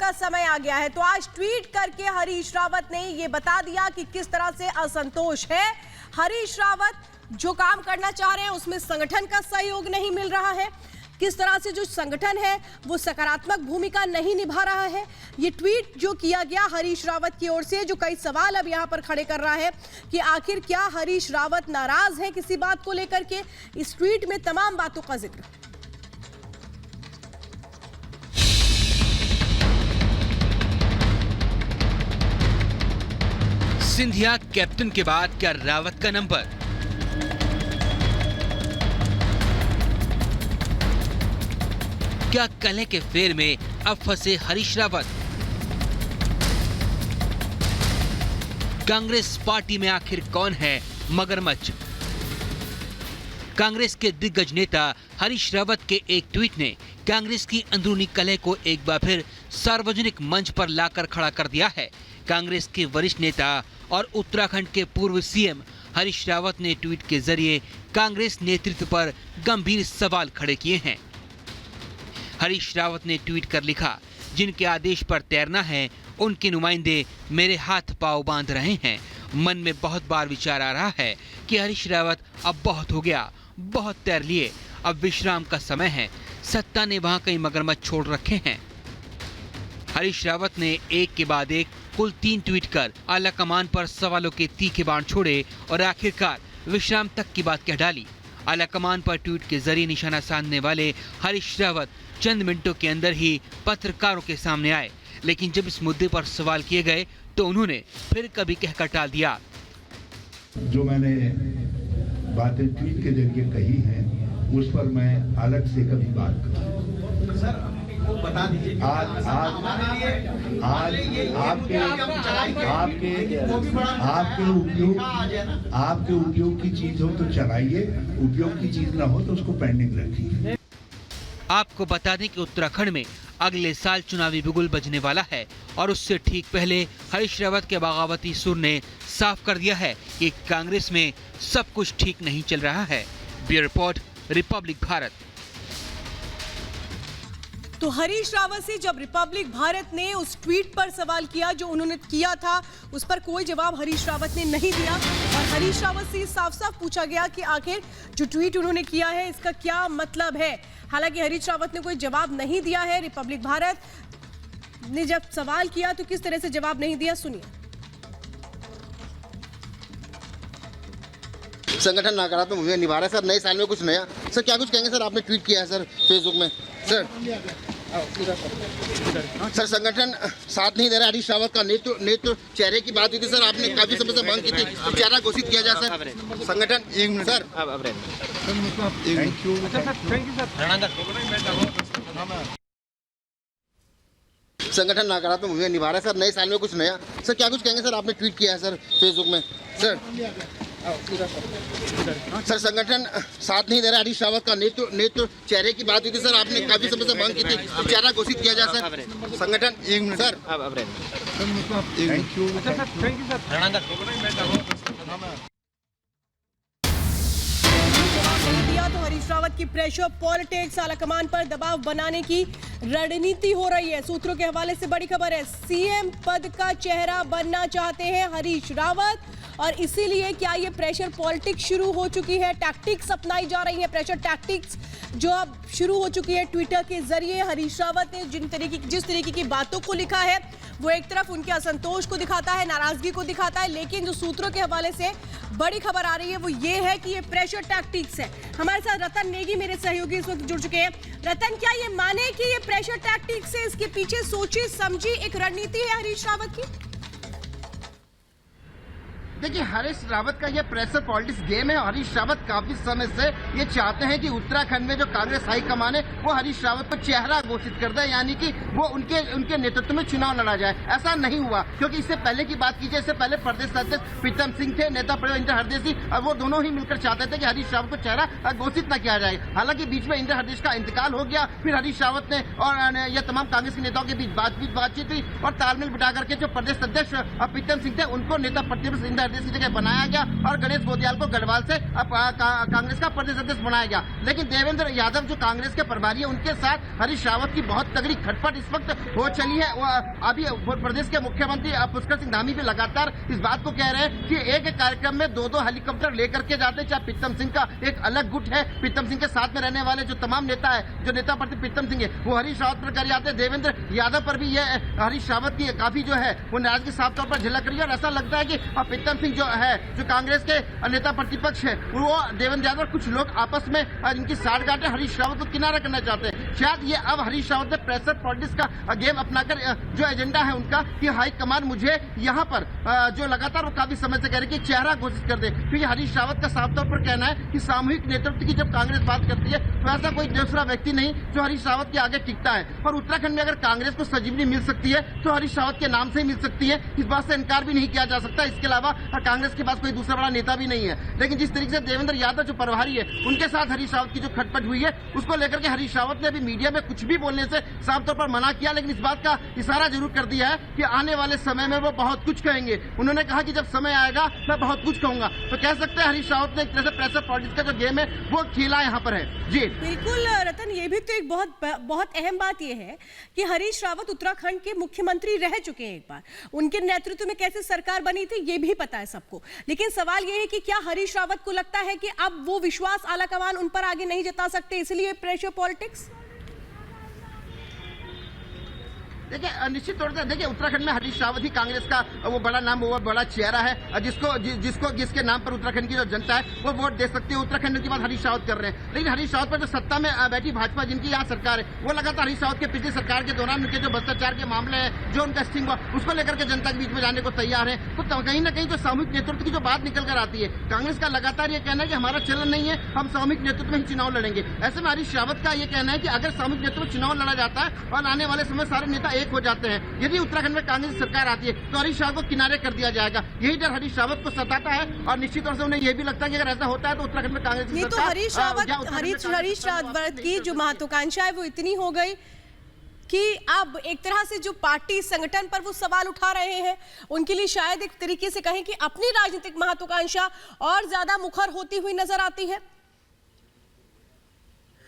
का समय आ गया है। तो आज ट्वीट करके हरीश रावत ने ये बता दिया कि किस तरह से असंतोष है। हरीश रावत जो काम करना चाह रहे हैं उसमें संगठन का सहयोग नहीं मिल रहा है, किस तरह से जो संगठन है वो सकारात्मक भूमिका नहीं निभा रहा है। ये ट्वीट जो किया गया हरीश रावत की ओर से, जो कई सवाल अब यहाँ पर खड़े कर रहा है कि आखिर क्या हरीश रावत नाराज है किसी बात को लेकर के। इस ट्वीट में तमाम बातों का जिक्र। सिंधिया कैप्टन के बाद क्या रावत का नंबर? क्या कलह के फेर में अब फंसे हरीश रावत? कांग्रेस पार्टी में आखिर कौन है मगरमच्छ? कांग्रेस के दिग्गज नेता हरीश रावत के एक ट्वीट ने कांग्रेस की अंदरूनी कलह को एक बार फिर सार्वजनिक मंच पर लाकर खड़ा कर दिया है। कांग्रेस के वरिष्ठ नेता और उत्तराखंड के पूर्व सीएम हरीश रावत ने ट्वीट के जरिए कांग्रेस नेतृत्व पर गंभीर सवाल खड़े किए हैं। हरीश रावत ने ट्वीट कर लिखा, जिनके आदेश पर तैरना है उनके नुमाइंदे मेरे हाथ पांव बांध रहे हैं। मन में बहुत बार विचार आ रहा है कि हरीश रावत अब बहुत हो गया, बहुत तैर लिए, अब विश्राम का समय है। सत्ता ने वहां कई मगरमच्छ छोड़ रखे हैं। हरीश रावत ने एक के बाद एक कुल 3 ट्वीट कर आला कमान पर सवालों के तीखे बाण छोड़े और आखिरकार विश्राम तक की बात कह डाली। आला कमान पर ट्वीट के जरिए निशाना साधने वाले हरीश रावत चंद मिनटों के अंदर ही पत्रकारों के सामने आए, लेकिन जब इस मुद्दे पर सवाल किए गए तो उन्होंने फिर कभी कहकर टाल दिया। जो मैंने बातें ट्वीट के जरिए कही हैं उस पर मैं अलग से कभी बात करूं। सर वो बता दीजिए। आपके उपयोग की चीज हो तो चलाइए, उपयोग की चीज ना हो तो उसको पेंडिंग रखिए। आपको बता दें कि उत्तराखंड में अगले साल चुनावी बिगुल बजने वाला है और उससे ठीक पहले हरीश रावत के बगावती सुर ने साफ कर दिया है कि कांग्रेस में सब कुछ ठीक नहीं चल रहा है। Bureau report, Republic Bharat. तो हरीश रावत से जब रिपब्लिक भारत ने उस ट्वीट पर सवाल किया जो उन्होंने किया था, उस पर कोई जवाब हरीश रावत ने नहीं दिया और हरीश रावत से साफ साफ पूछा गया कि आखिर जो ट्वीट उन्होंने किया है इसका क्या मतलब है। हालांकि हरीश रावत ने कोई जवाब नहीं दिया है। रिपब्लिक भारत ने जब सवाल किया तो किस तरह से जवाब नहीं दिया, सुनिए। संगठन नकारात्मक भूमिका निभा रहा है सर। नए साल में कुछ नया सर, क्या कुछ कहेंगे सर? आपने ट्वीट किया है सर फेसबुक में। सर संगठन साथ नहीं दे रहा। हरीश रावत का नेतृत्व चेहरे की बात हुई थी सर, आपने काफी समय से मांग की थी चेहरा घोषित किया जाए सर। संगठन एक मिनट सर। संगठन नकारात्मक भूमिका निभा रहा है सर। नए साल में कुछ नया सर, क्या कुछ कहेंगे सर? आपने ट्वीट किया है सर फेसबुक में। सर संगठन साथ नहीं दे रहा। हरीश रावत का नेतृत्व चेहरे की बात हुई थी सर, आपने काफी समय से मांग की थी चेहरा घोषित किया जाए सर। संगठन एक मिनट सर। तो हरीश रावत की प्रेशर पॉलिटिक्स, आलाकमान पर दबाव बनाने की रणनीति हो रही है। सूत्रों के हवाले से बड़ी खबर है, सीएम पद का चेहरा बनना चाहते हैं हरीश रावत और इसीलिए क्या ये प्रेशर पॉलिटिक्स शुरू हो चुकी है, टैक्टिक्स अपनाई जा रही है। प्रेशर टैक्टिक्स जो अब शुरू हो चुकी है ट्विटर के जरिए। हरीश रावत ने जिस तरीके की बातों को लिखा है वो एक तरफ उनके असंतोष को दिखाता है, नाराजगी को दिखाता है, लेकिन जो सूत्रों के हवाले से बड़ी खबर आ रही है वो ये है कि ये प्रेशर टैक्टिक्स है। हमारे साथ रतन नेगी मेरे सहयोगी इस वक्त जुड़ चुके हैं। रतन, क्या ये माने कि ये प्रेशर टैक्टिक्स है, इसके पीछे सोची समझी एक रणनीति है हरीश रावत की? देखिए, हरीश रावत का ये प्रेशर पॉलिटिक्स गेम है। हरीश रावत काफी समय से ये चाहते हैं कि उत्तराखंड में जो कांग्रेस हाईकमान है वो हरीश रावत को चेहरा घोषित कर दे, यानी कि वो उनके नेतृत्व में चुनाव लड़ा जाए। ऐसा नहीं हुआ, क्योंकि इससे पहले की बात कीजिए, इससे पहले प्रदेश अध्यक्ष प्रीतम सिंह थे, नेता प्रतिपक्ष इंद्र हरदेसी, और वो दोनों ही मिलकर चाहते थे कि हरीश रावत को चेहरा घोषित न किया जाए। हालांकि बीच में इंद्र हरदेश का इंतकाल हो गया, फिर हरीश रावत ने और यह तमाम कांग्रेस के नेताओं के बीच बातचीत हुई और तालमेल बिठा करके जो प्रदेश अध्यक्ष प्रीतम सिंह थे उनको नेता प्रतिपक्ष इंद्र प्रदेश की जगह बनाया गया और गणेश गोदियाल को गढ़वाल से कांग्रेस का प्रदेश अध्यक्ष बनाया गया। लेकिन देवेंद्र यादव जो कांग्रेस के प्रभारी है, उनके साथ हरीश रावत की बहुत तगड़ी खटपट इस वक्त हो चली है। अभी प्रदेश के मुख्यमंत्री पुष्कर सिंह धामी भी लगातार इस बात को कह रहे हैं कि एक कार्यक्रम में 2-2 हेलीकॉप्टर लेकर के जाते, चाहे प्रीतम सिंह का एक अलग गुट है, प्रीतम सिंह के साथ में रहने वाले जो तमाम नेता है, जो नेता प्रति प्रीतम सिंह है, वो हरीश रावत पर कर जाते हैं। देवेंद्र यादव पर भी ये हरीश रावत की काफी जो है वो नाराजगी साफ तौर पर झलक रही है और ऐसा लगता है कि प्रीतम सिंह जो है, जो कांग्रेस के नेता प्रतिपक्ष है, वो देवेंद्र यादव कुछ लोग आपस में इनकी साठगांठ हरीश रावत को किनारा करना चाहते हैं। शायद ये अब हरीश रावत ने प्रेशर पॉलिटिक्स का गेम अपनाकर जो एजेंडा है उनका कि हाईकमान मुझे यहाँ पर जो लगातार वो काफी समय से कह रहे कि चेहरा घोषित कर दे, क्योंकि हरीश रावत का साफ तौर पर कहना है कि सामूहिक नेतृत्व की जब कांग्रेस बात करती है तो ऐसा कोई दूसरा व्यक्ति नहीं जो हरीश रावत के आगे टिकता है। और उत्तराखंड में अगर कांग्रेस को संजीवनी मिल सकती है तो हरीश रावत के नाम से ही मिल सकती है, इस बात से इनकार भी नहीं किया जा सकता। इसके अलावा कांग्रेस के पास कोई दूसरा बड़ा नेता भी नहीं है। लेकिन जिस तरीके से देवेंद्र यादव जो प्रभारी है, उनके साथ हरीश रावत की जो खटपट हुई है, उसको लेकर के हरीश रावत ने अभी मीडिया में कुछ भी बोलने से साफ तौर पर मना किया, लेकिन इस बात का इशारा जरूर कर दिया है कि आने वाले समय में वो बहुत कुछ कहेंगे। उन्होंने कहा कि जब समय आएगा मैं बहुत कुछ कहूंगा। तो कह सकते हैं हरीश रावत ने एक तरह से प्रेशर पॉलिटिक्स का जो गेम है वो खेला यहाँ पर है। जी बिल्कुल रतन, ये भी तो एक बहुत अहम बात ये है कि हरीश रावत उत्तराखंड के मुख्यमंत्री रह चुके हैं। एक बार उनके नेतृत्व में कैसे सरकार बनी थी ये भी पता है सबको, लेकिन सवाल ये है कि क्या हरीश रावत को लगता है कि अब वो विश्वास आलाकमान उन पर आगे नहीं जता सकते, इसलिए प्रेशर पॉलिटिक्स? देखिए निश्चित तौर से देखिए उत्तराखंड में हरीश रावत ही कांग्रेस का वो बड़ा नाम, वो बड़ा चेहरा है जिसके नाम पर उत्तराखंड की जो जनता है वो वोट दे सकती है। उत्तराखंड की बात हरीश रावत कर रहे हैं, लेकिन हरीश रावत पर जो सत्ता में बैठी भाजपा, जिनकी यहाँ सरकार है, वो लगातार हरीश रावत के पिछली सरकार के दौरान उनके जो भ्रष्टाचार के मामले हैं, जो उनका स्टिंग हुआ, उसको लेकर के जनता के बीच में जाने को तैयार है। तो कहीं ना कहीं जो सामूहिक नेतृत्व की जो बात निकल कर आती है, कांग्रेस का लगातार ये कहना है कि हमारा चलन नहीं है, हम सामूहिक नेतृत्व में ही चुनाव लड़ेंगे। ऐसे में हरीश रावत का ये कहना है कि अगर सामूहिक नेतृत्व में चुनाव लड़ा जाता है और आने वाले समय सारे नेता एक हो जाते हैं, यदि उत्तराखंड में कांग्रेस सरकार आती है तो हरीश रावत को किनारे कर दिया जाएगा। यही डर हरीश रावत को सताता है और निश्चित तौर से उन्हें यह भी लगता है कि अगर ऐसा होता है तो उत्तराखंड में कांग्रेस की तो हरीश रावत की जो महत्वाकांक्षा है वो इतनी हो गई कि अब एक तरह से जो पार्टी संगठन पर वो सवाल उठा रहे हैं, उनके लिए शायद एक तरीके से कहें कि अपनी राजनीतिक महत्वाकांक्षा और ज्यादा मुखर होती हुई नजर आती है।